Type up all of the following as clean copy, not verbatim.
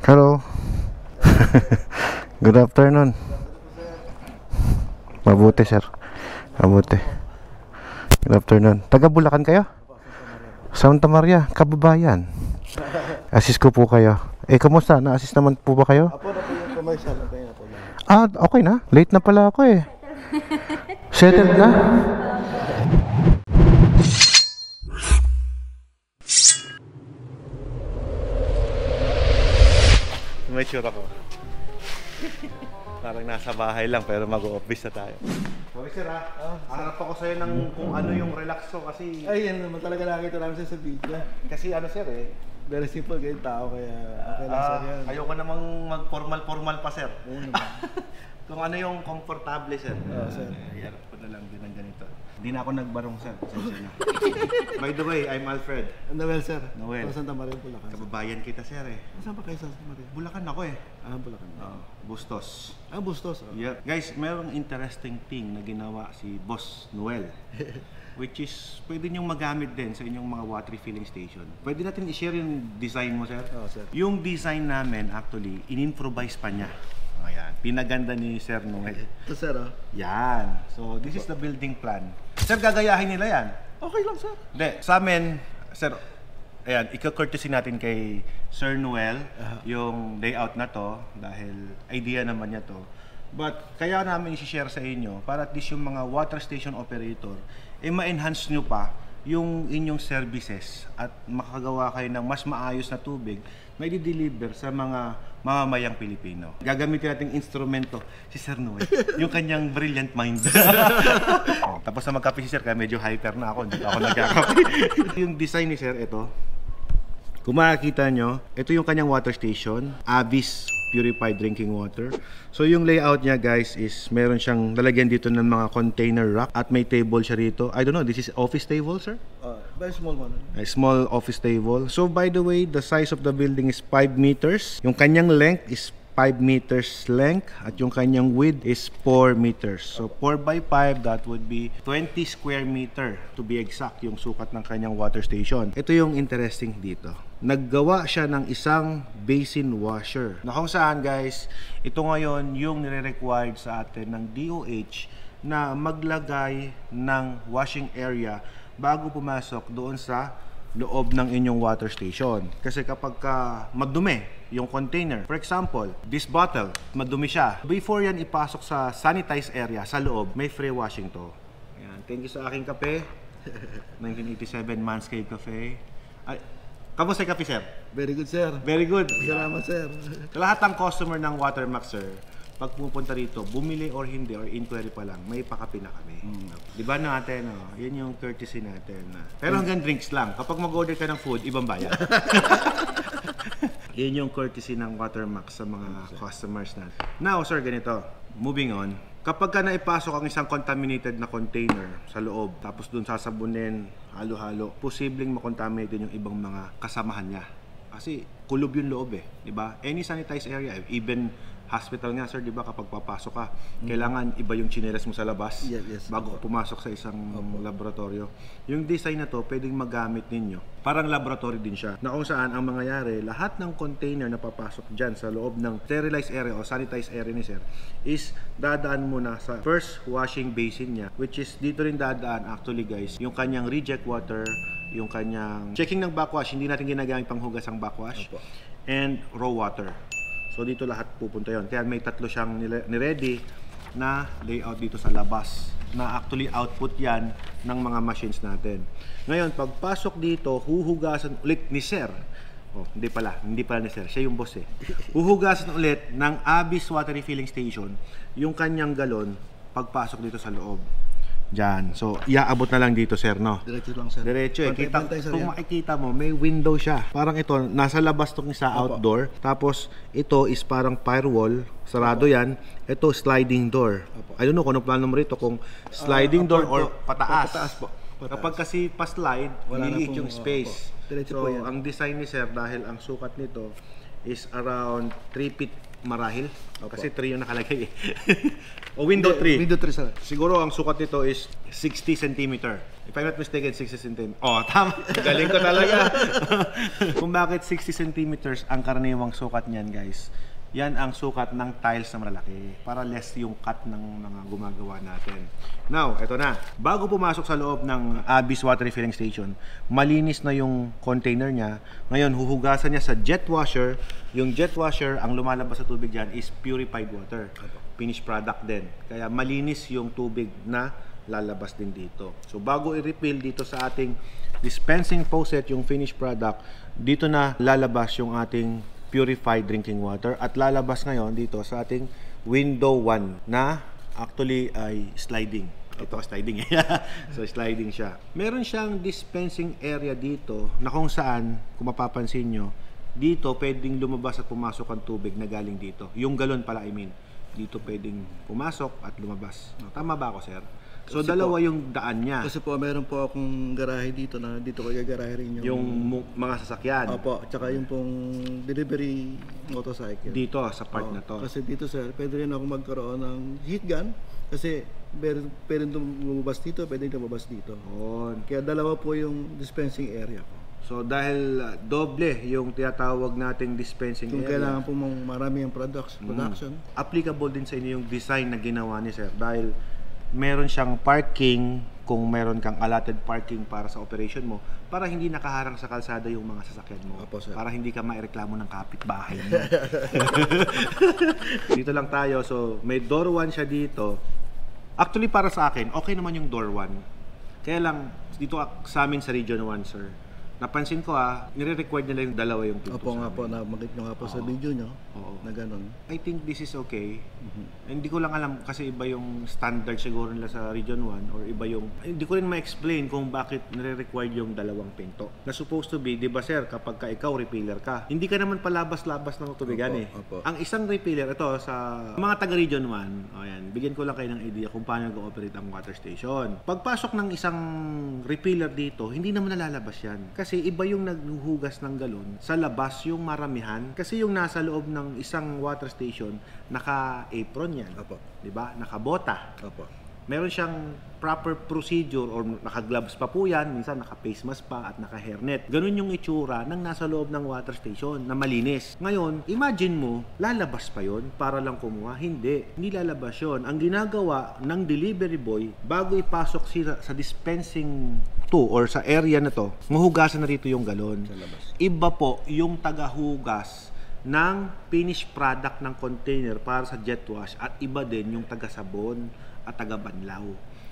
Hello. Good afternoon. Mabuti, sir. Mabuti. Good afternoon. Taga Bulacan kayo? Santa Maria, kababayan. Assist ko po kayo. Kamusta? Na-assist naman po ba kayo? Apo na po yung commercial. Okay na po. Okay na. Late na pala ako eh. Settled na? May sure ako. Parang nasa bahay lang pero mag-o-office na tayo. Sorry sir ha. Hanap ako sa'yo ng kung ano yung relax ko kasi... Ay, yan naman talaga nakita namin sa video. Kasi ano sir eh. Very simple kayong tao kaya okay lang sir yan. Ayoko namang mag-formal pa sir. Oo naman. Kung ano yung komportable sir. Oo sir. Harap ko na lang din ng ganito. Hindi na ako nagbarong sir. By the way, I'm Alfred. Noel sir. Noel. Santa Maria, Bulacan. Kababayan kita sir eh. Saan pa kayo sa Santa Maria? Bulacan ako eh. Bulacan. Bustos. Bustos. Yeah. Guys, mayroong interesting thing na ginawa si Boss Noel. Which is, pwede niyong magamit din sa inyong mga water refilling station. Pwede natin i-share yung design mo sir? Oo sir. Yung design namin actually, in-improvise pa niya. Ayan, pinaganda ni Sir Noel. Ito sir Yan. So, this is the building plan. Sir, gagayahin nila yan? Okay lang sir. Hindi, sa amin, sir, ayan, ika-courtesy natin kay Sir Noel yung layout na to dahil idea naman niya to. But, kaya namin i-share sa inyo para at least yung mga water station operator, ma-enhance nyo pa yung inyong services at makagawa kayo ng mas maayos na tubig na i-deliver sa mga mamamayang Pilipino. Gagamitin natin instrumento si Sir Noel, yung kanyang brilliant mind. Tapos na magkape si Sir, kaya medyo hyper na ako, hindi ako nagkakape. Yung design ni Sir, ito. Kung makikita nyo, ito yung kanyang water station, Abyss Purified Drinking Water. So yung layout niya guys is meron siyang lalagyan dito ng mga container rack at may table siya rito. I don't know, this is office table sir? Very small one. A small office table. So by the way, the size of the building is 5 meters. Yung kanyang length is 5 meters length at yung kanyang width is 4 meters. So 4 by 5, that would be 20 square meter to be exact yung sukat ng kanyang water station. Ito yung interesting dito. Naggawa siya ng isang basin washer. Na kung saan guys, ito ngayon yung nire-required sa atin ng DOH na maglagay ng washing area bago pumasok doon sa loob ng inyong water station. Kasi kapag madumi yung container, for example, this bottle, madumi siya. Before yan ipasok sa sanitized area sa loob, may free washing to. Ayan. Thank you sa aking kape. 1987 Manscaped Cafe. Kamusta yung kape, sir? Very good sir. Very good. Salamat sir. Sa lahat ng customer ng Watermax, sir, pag pupunta rito, bumili or hindi, or inquiry pa lang, may pakape na kami. Di ba natin, yan yung courtesy natin. Pero hanggang drinks lang. Kapag mag-order ka ng food, ibang bayad. Yan yung courtesy ng Watermax sa mga customers natin. Now, sir, ganito. Moving on. Kapag ka naipasok ang isang contaminated na container sa loob, tapos dun sasabunin, halo-halo, posibleng makontaminate din yung ibang mga kasamahan niya. Kasi kulob yung loob eh, di ba? Any sanitized area, even hospital nga sir, di ba, kapag papasok ka, kailangan iba yung chinelas mo sa labas bago ka pumasok sa isang laboratorio. Yung design na to, pwedeng magamit ninyo. Parang laboratory din siya. Na kung saan ang mangyayari, lahat ng container na papasok dyan sa loob ng sterilized area o sanitized area ni sir, is dadaan muna sa first washing basin niya, which is dito rin dadaan actually guys, yung kanyang reject water, yung kanyang checking ng backwash, hindi natin ginagamit panghugas ang backwash, and raw water. So dito lahat pupunta yon. Kaya may tatlo siyang ni-ready na layout dito sa labas na actually output yan ng mga machines natin. Ngayon, pagpasok dito, huhugasan ulit ni sir. Hindi pala ni sir. Siya yung boss eh. Huhugasan ulit ng Abyss Water Refilling Station yung kanyang galon pagpasok dito sa loob. Diyan. So, iaabot na lang dito, sir, no? Diretso lang sir. Diretso eh. Kung makikita mo, may window siya. Parang ito, nasa labas itong isa outdoor. Tapos, ito is parang firewall. Sarado yan. Ito, sliding door. I don't know kung anong plano mo rito. Kung sliding door or pataas. Pataas po. Kapag kasi pa-slide, liliit yung space. Diretso So, po yan. ang design ni sir, dahil ang sukat nito is around 3 feet marahil. Opo. Kasi 3 yung nakalagay eh. O window 3. Window 3, sir. Siguro ang sukat nito is 60 cm. If I'm not mistaken, 60 cm. Oh, tama. Galing ko talaga. Kung bakit 60 cm ang karaniwang sukat niyan, guys. Yan ang sukat ng tiles na malalaki para less yung cut ng mga gumagawa natin. Now, eto na. Bago pumasok sa loob ng Abyss Water Refilling Station, malinis na yung container niya. Ngayon, huhugasan niya sa jet washer. Yung jet washer, ang lumalabas sa tubig dyan is purified water. Finished product din. Kaya malinis yung tubig na lalabas din dito. So, bago i-refill dito sa ating dispensing faucet, yung finished product, dito na lalabas yung ating purified drinking water at lalabas ngayon dito sa ating window 1 na actually ay sliding. Ito sliding eh. So sliding siya. Meron siyang dispensing area dito na kung saan, kung mapapansin nyo, dito pwedeng lumabas at pumasok ang tubig na galing dito. Yung galon pala, I mean. Dito pwedeng pumasok at lumabas. Tama ba ako, sir? So Kasi dalawa yung daan niya. Kasi po, meron po akong garahe dito na dito ko gagarahe rin Yung mga sasakyan. Opo, tsaka yung pong delivery motorcycle. Dito sa part na to. Kasi dito, sir, pwede rin ako magkaroon ng heat gun. Kasi pwede lumabas dito, pwede lumabas dito. Yun. Kaya dalawa po yung dispensing area ko. So dahil doble yung tinatawag nating dispensing Kung area, kailangan po marami yung production. applicable din sa inyo yung design na ginawa ni sir dahil meron siyang parking kung meron kang allotted parking para sa operation mo para hindi nakaharang sa kalsada yung mga sasakyan mo. Opo, sir. Para hindi ka maireklamo ng kapitbahay mo. Dito lang tayo. So may door 1 siya dito. Actually para sa akin, okay naman yung door 1. Kaya lang dito sa amin sa Region 1, sir, napansin ko nire-required nila yung dalawa yung pinto. Opo sa nga po, amin. nabanggit nyo nga po sa video nyo Oo. na ganun. I think this is okay. Hindi ko lang alam kasi iba yung standard siguro nila sa Region 1 or iba yung hindi ko rin ma-explain kung bakit nire-required yung dalawang pinto. Na supposed to be, 'di ba sir, kapag ka ikaw refiller ka, hindi ka naman palabas-labas ng tubigan Opo, eh. opo. Ang isang refiller ito sa mga taga Region 1, ayan, bigyan ko lang kayo ng idea kung paano nag-ooperate ang water station. Pagpasok ng isang refiller dito, hindi naman nalalabas 'yan. Kasi iba yung naghuhugas ng galon sa labas yung maramihan kasi yung nasa loob ng isang water station naka-apron yan. Opo. 'Di ba? Nakabota. Opo. Meron siyang proper procedure or naka-gloves pa po yan, minsan naka-face mask pa at naka-hairnet. Ganun yung itsura ng nasa loob ng water station na malinis. Ngayon, imagine mo, lalabas pa yon para lang kumuha? Hindi lalabas yon. Ang ginagawa ng delivery boy, bago ipasok sila sa dispensing to or sa area na to, mahugasan na rito yung galon. Sa labas. Iba po yung tagahugas ng finished product ng container para sa jet wash at iba din yung taga-sabon at taga-banlaw.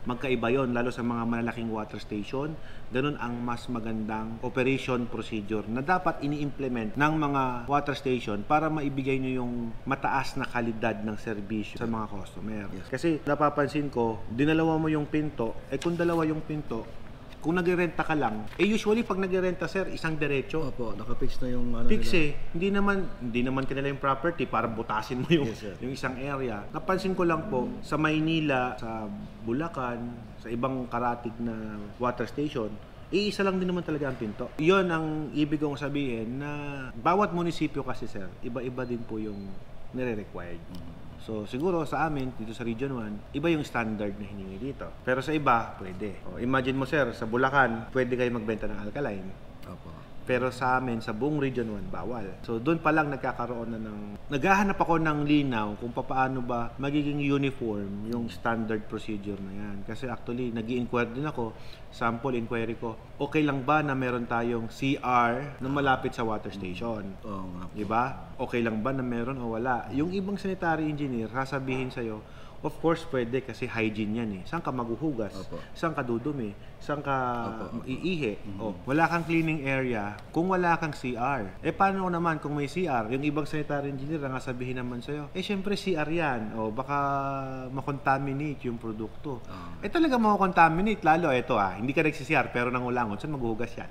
Magkaiba yon lalo sa mga malalaking water station. Ganun ang mas magandang operation procedure na dapat ini-implement ng mga water station para maibigay nyo yung mataas na kalidad ng serbisyo sa mga customer. Yes. Kasi napapansin ko, dinalawa mo yung pinto, kung dalawa yung pinto, kung nagre-renta ka lang, usually pag nagre-renta sir, isang diretso. Opo, naka-fix na yung ano Fix nila. hindi naman kanila yung property para butasin mo yung, Yes, sir. yung isang area. Napansin ko lang po, sa Maynila, sa Bulacan, sa ibang karatig na water station, iisa lang din naman talaga ang pinto. Iyon ang ibig kong sabihin na bawat munisipyo kasi sir, iba-iba din po yung nire-required. So siguro sa amin, dito sa Region 1, iba yung standard na hiningi dito. Pero sa iba, pwede. Imagine mo sir, sa Bulacan, pwede kayo magbenta ng alkaline. Opo. Pero sa amin, sa buong Region 1, bawal. So doon pa lang nagkakaroon na naghahanap ako ng linaw kung paano ba magiging uniform yung standard procedure na yan. Kasi actually, nag-i-inquire din ako, sample inquiry ko, okay lang ba na meron tayong CR na malapit sa water station? Oo nga. Diba? Okay lang ba na meron o wala? Yung ibang sanitary engineer, sasabihin sa'yo, of course, pwede kasi hygiene yan eh. Saan ka maghuhugas? Opo. Saan ka dudumi? Saan ka Opo. iihi? Wala kang cleaning area kung wala kang CR. Paano naman kung may CR? Yung ibang sanitary engineer nga sabihin naman sa'yo, syempre CR yan. Baka makontaminate yung produkto. Talaga makakontaminate. Lalo, hindi ka nagsi-CR pero nangulangon. Saan maghuhugas yan?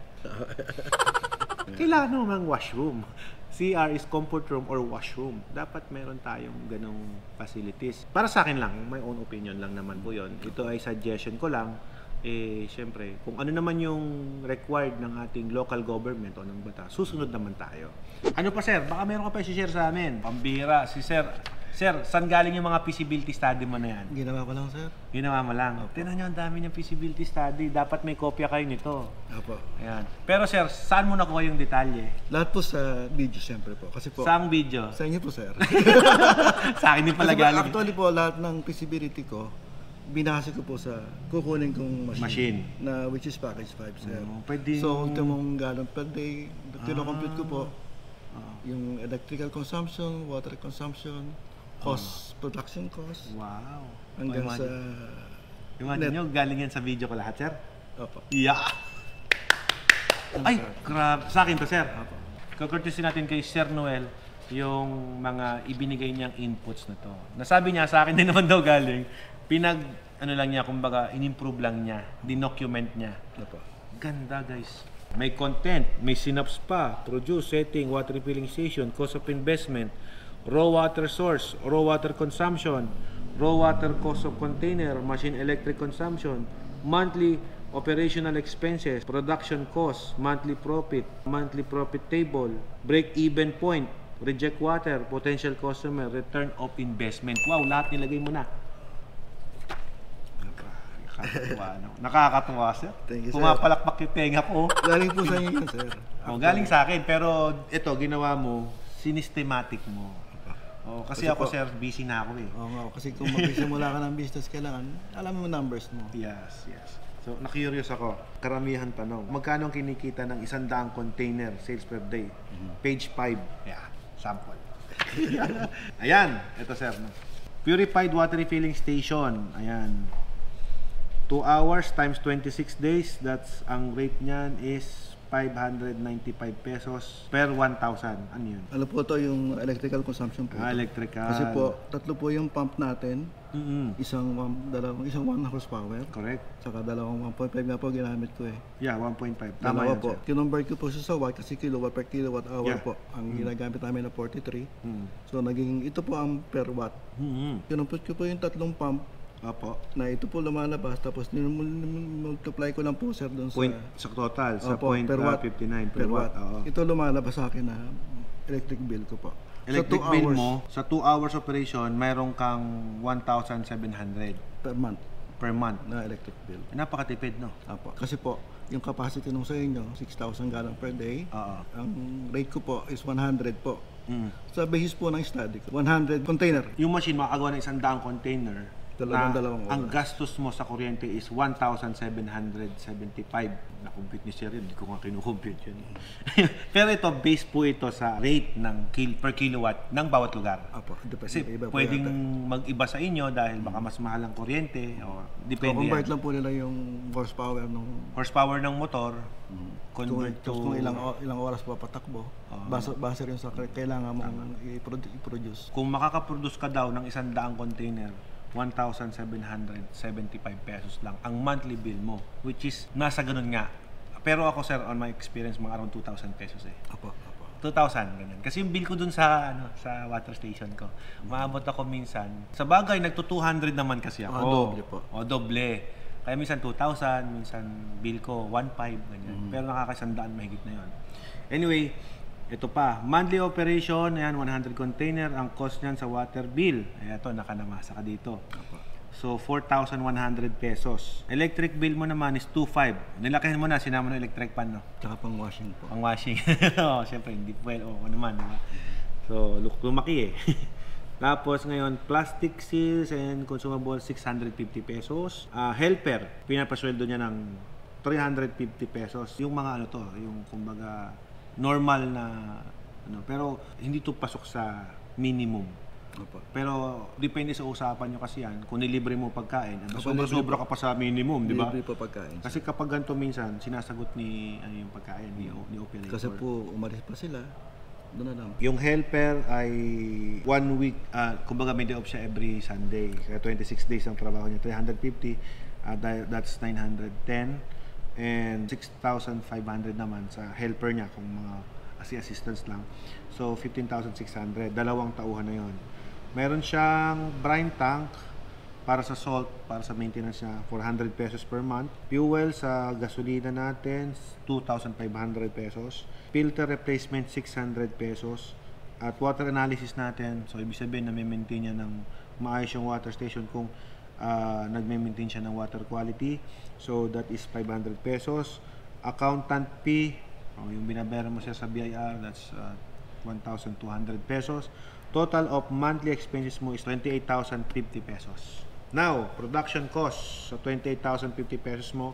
Kailangan naman ng washroom. CR is comfort room or washroom. Dapat meron tayong ganong facilities. Para sa akin lang, my own opinion lang naman po yun. Ito ay suggestion ko lang. syempre, kung ano naman yung required ng ating local government o ng batas, susunod naman tayo. Ano pa, sir? Baka meron ka pa i-share sa amin. Pambira, si sir. Sir, saan galing yung mga feasibility study mo na yan? Ginawa ko lang, sir. Ginawa mo lang. Tingnan nyo, ang dami niyang feasibility study. Dapat may kopya kayo nito. Opo. Ayan. Pero sir, saan mo nakuha yung detalye? Lahat po sa video, siyempre po. Kasi po, Saang video? sa inyo po, sir. Sa akin din pala Kasi po, galing. actually po, lahat ng feasibility ko, binase ko po sa kukunin kong machine. Na which is package 5, sir. Pwede. So, ultimong gallon per day, tino-compute ko po yung electrical consumption, water consumption, cost, production cost, Wow. hanggang sa... Imagine nyo, galing yan sa video ko lahat, sir? Opo. Yeah! Ay, grabe. Sa akin to, sir. Opo. Kukurtisin natin kay Sir Noel yung mga ibinigay niyang inputs na to. Nasabi niya, sa akin din naman daw galing, ano lang niya, kumbaga, in-improve lang niya, dinocument niya. Opo. Ganda, guys. May content, may synapse pa, produce, setting, water refilling station, cost of investment, raw water source, raw water consumption, raw water cost of container, machine electric consumption, monthly operational expenses, production cost, monthly profit table, break-even point, reject water, potential customer, return of investment. Wow, lahat nilagay mo na. Nakakatuwa, no? Nakakatuwa, sir. Thank you, sir. Pumapalakpak yung tenga ko. Galing po sa inyo yan, sir. Galing sa akin, pero ito, ginawa mo, sinesthematic mo. Kasi ako, po, sir, busy na ako eh. Oo nga, kasi kung magsisimula ka ng business, kailangan alam mo numbers mo. Yes. So, na-curious ako. Karamihan tanong. Magkano ang kinikita ng 100 container sales per day? Page 5. Yeah, sample. Ayan, ito sir. Purified water refilling station. Ayan. 2 hours times 26 days. That's, ang rate niyan is 595 pesos per 1,000. Ano yun? Ano po to yung electrical consumption po? Electrical. Kasi po, tatlo po yung pump natin. Isang 1 horsepower. Correct. Saka dalawang 1.5 nga po ginamit ko eh. Yeah, 1.5. Tama Dalawa yan, po. sir. Kinonvert ko po siya sa watt kasi kilowatt per kilowatt hour Yeah. po. Ang ginagamit namin na 43. So naging ito po ang per watt. Kinumput ko po yung tatlong pump Opo. na ito po lumalabas tapos multiply ko lang po sir doon sa Point sa total, sa Opo, point per watt. 59 per watt. Oo. Ito lumalabas sa akin na electric bill ko po. Electric sa 2 bill hours mo, sa 2 hours operation, mayroon kang 1,700 per month per month. na electric bill. Napakatipid, no? Apo. Kasi po, yung capacity nung sa inyo, 6,000 gallon per day. Oo. Ang rate ko po is 100 po. Mm. Sa basis po ng study ko, 100 container. Yung machine makakagawa ng 100 container. Dalawang ang oras. gastos mo sa kuryente is 1,775. Na-compute ni Sir yun, hindi ko nga kinukompute yun. Pero ito, base po ito sa rate ng per kilowatt ng bawat lugar. Apo, depende. Kasi Iba po pwedeng yata. mag-iba sa inyo dahil baka mas mahal ang kuryente o depende Convert yan. lang po nila yung horsepower nung Horsepower ng motor, convert to... kung ilang oras pa patakbo. Base rin sa kailangan mong i-produce. Kung makakaproduce ka daw ng 100 container, 1,775 pesos lang ang monthly bill mo, which is nasa ganun nga. Pero ako sir, on my experience, mga around 2,000 pesos eh. Apo. 2,000 ganyan. Kasi yung bill ko dun sa sa water station ko, maabot ako minsan. Sa bagay, nagto-200 naman kasi ako. Doble po. Doble. Kaya minsan 2,000, minsan bill ko 1,500 ganyan. Pero nakakasandaan mahigit na 'yon. Anyway, ito pa, monthly operation, ayan, 100 container, ang cost niyan sa water bill. Ayan, ito, nakanamasa ka dito. So, 4,100 pesos. Electric bill mo naman is 2,500. Nilakihan mo na, sinama ng electric pan, no? Tsaka pang washing po. Ang washing. Oh, syempre, hindi well, naman, di ba? So, lumaki eh. Tapos ngayon, plastic seals and consumables, 650 pesos. Helper, pinapasweldo niya ng 350 pesos. Yung mga ano to, yung kumbaga normal na ano, pero hindi to pasok sa minimum. Opo. Pero depende sa usapan nyo kasi yan, kung nilibre mo pagkain, Opo, sobra ka pa sa minimum, di ba? Libre po pagkain. Kasi kapag ganito minsan, sinasagot ni yung pagkain, ni operator. Kasi po umalis pa sila, doon na lang. Yung helper ay 1 week, kumbaga may day off siya every Sunday. Kaya 26 days ang trabaho niya, 350, that's 910. And 6,500 naman sa helper niya kung mga assistants lang. So 15,600, dalawang tauhan na yon. Meron siyang brine tank, Para sa salt, para sa maintenance niya, 400 pesos per month. Fuel sa gasolina natin, 2,500 pesos. Filter replacement, 600 pesos. At water analysis natin, so ibig sabihin na maintain niya ng maayos yung water station kung nagme-maintain siya ng water quality. So that is 500 pesos. Accountant fee, yung binabayaran mo siya sa BIR, that's 1,200 pesos. Total of monthly expenses mo is 28,050 pesos. Now, production cost sa 28,050 pesos mo,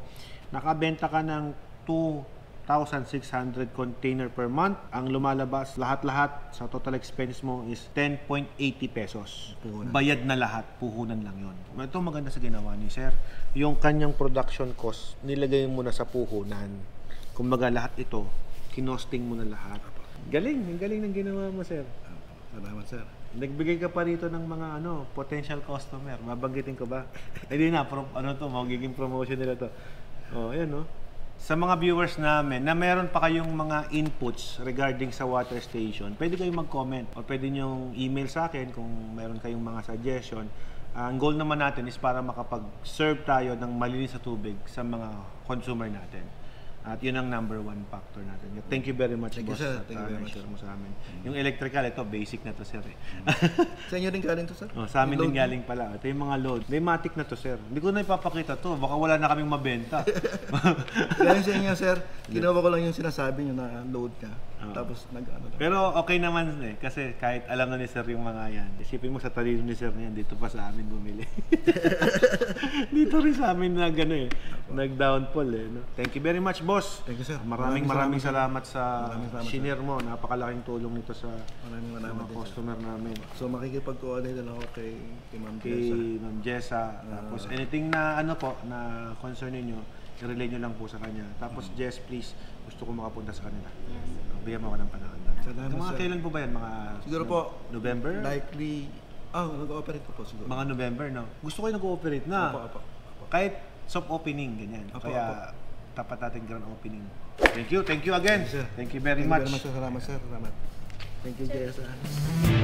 nakabenta ka ng 2,600 container per month. Ang lumalabas, lahat-lahat sa total expenses mo is 10.80 pesos. Puhunan. Bayad na lahat, puhunan lang yon. Ito maganda sa ginawa ni Sir. Yung kanyang production cost, nilagay mo na sa puhunan. Kumbaga lahat ito, kinosting mo na lahat. Galing, ang galing ng ginawa mo, Sir. Salamat, sir. Nagbigay ka pa rito ng mga potential customer. Mabanggitin ko ba? Hindi na, magiging promotion nila to. Oh, ayan, no? Sa mga viewers namin na meron pa kayong mga inputs regarding sa water station, pwede kayong mag-comment o pwede nyong email sa akin kung meron kayong mga suggestion. Ang goal naman natin is para makapag-serve tayo ng malinis sa tubig sa mga consumer natin. At yun ang number one factor natin. Thank you very much, Thank you, boss. sir. Thank you very much. Share mo sa amin. Yung electrical, ito, basic na to, sir. Sa inyo rin galing to, sir? Sa amin Yung din load, galing pala. Ito yung mga load. May matic na to, sir. Hindi ko na ipapakita to. Baka wala na kaming mabenta. Galing sa inyo, sir. Ginawa ko lang yung sinasabi nyo na load ka. Tapos nag-ano lang. Pero okay naman kasi kahit alam na ni sir yung mga yan. Isipin mo sa talino ni sir na yan, dito pa sa amin bumili. Dito rin sa amin na nag-downfall no? Thank you very much, boss. Thank you, sir. Maraming salamat sa shinare mo. Napakalaking tulong nito sa Maraming mga din, customer namin. So makikipag-coordinate lang ako kay Ma'am Kay Jessa. Ma'am Jessa. Tapos anything na na concern niyo, i-relay nyo lang po sa kanya. Tapos Jess, please, gusto ko makapunta sa kanila. Bigyan mo ako ng panahon. Salamat, Mga sir. kailan po ba yan? Mga Siguro po, November? likely, nag-ooperate po siguro. Mga November, no? Gusto ko yung nag-ooperate na. Opo. Kahit soft opening, ganyan. Opo, Kaya tapat natin grand opening. Thank you again. Thank you, sir. Thank you very Thank you much. very much, sir. Salamat, sir. Salamat. Thank you, Jessa.